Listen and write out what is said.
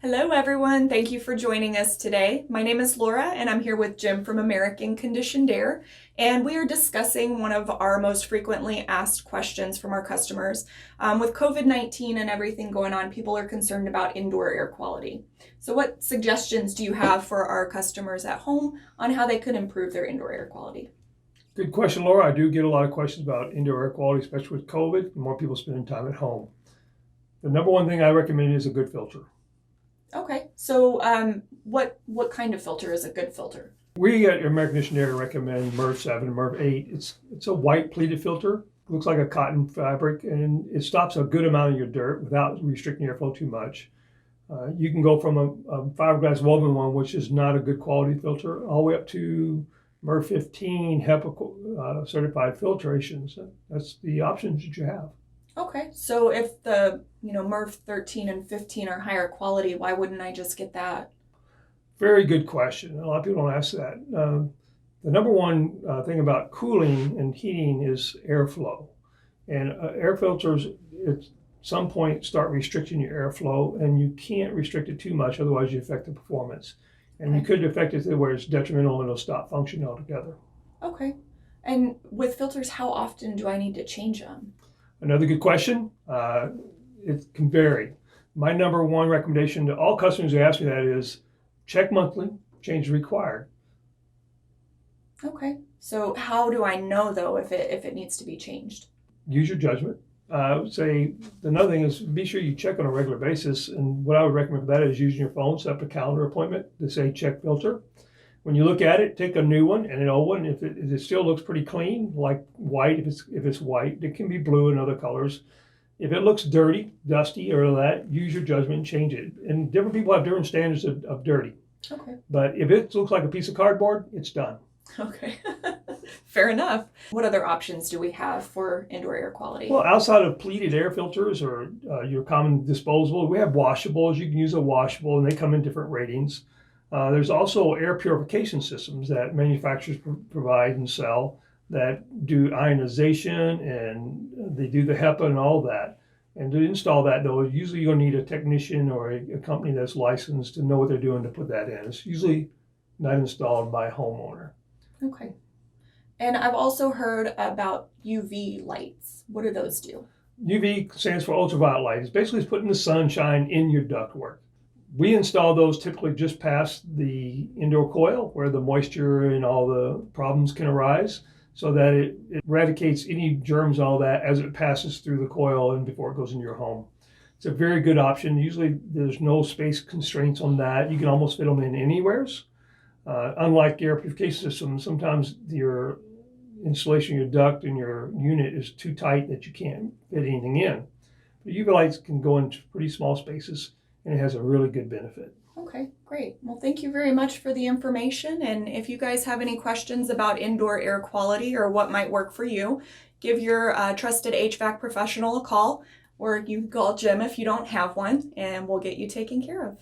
Hello, everyone. Thank you for joining us today. My name is Laura, and I'm here with Jim from American Conditioned Air, and we are discussing one of our most frequently asked questions from our customers. With COVID-19 and everything going on, people are concerned about indoor air quality. So what suggestions do you have for our customers at home on how they could improve their indoor air quality? Good question, Laura. I do get a lot of questions about indoor air quality, especially with COVID and more people spending time at home. The number one thing I recommend is a good filter. Okay, so what kind of filter is a good filter? We at American Conditioned Air recommend MERV 7 and MERV 8. It's a white pleated filter. It looks like a cotton fabric, and it stops a good amount of your dirt without restricting airflow too much. You can go from a fiberglass woven one, which is not a good quality filter, all the way up to MERV 15 HEPA certified filtrations. That's the options that you have. Okay, so if the MERV 13 and 15 are higher quality, why wouldn't I just get that? Very good question. A lot of people don't ask that. The number one thing about cooling and heating is airflow. And air filters at some point start restricting your airflow, and you can't restrict it too much, otherwise you affect the performance. And you could affect it to where it's detrimental and it'll stop functioning altogether. Okay. And with filters, how often do I need to change them? Another good question. It can vary. My number one recommendation to all customers who ask me that is check monthly, change required. Okay. So how do I know though if it needs to be changed? Use your judgment. I would say another thing is be sure you check on a regular basis. And what I would recommend for that is using your phone, set up a calendar appointment to say check filter. When you look at it, take a new one and an old one. If it still looks pretty clean, like white, if it's white, it can be blue and other colors. If it looks dirty, dusty, or that, use your judgment and change it. And different people have different standards of dirty. Okay. But if it looks like a piece of cardboard, it's done. Okay. Fair enough. What other options do we have for indoor air quality? Well, outside of pleated air filters or your common disposable, we have washables. You can use a washable, and they come in different ratings. There's also air purification systems that manufacturers provide and sell that do ionization, and they do the HEPA and all that. And to install that, though, usually you're going to need a technician or a company that's licensed to know what they're doing to put that in. It's usually not installed by a homeowner. Okay. And I've also heard about UV lights. What do those do? UV stands for ultraviolet light. It's basically putting the sunshine in your ductwork. We install those typically just past the indoor coil where the moisture and all the problems can arise, so that it eradicates any germs and all that as it passes through the coil and before it goes into your home. It's a very good option. Usually there's no space constraints on that. You can almost fit them in anywheres. Unlike air purification systems, sometimes your insulation, your duct and your unit is too tight that you can't fit anything in. But UV lights can go into pretty small spaces, and it has a really good benefit. Okay, great. Well, thank you very much for the information. And if you guys have any questions about indoor air quality or what might work for you, give your trusted HVAC professional a call, or you can call Jim if you don't have one, and we'll get you taken care of.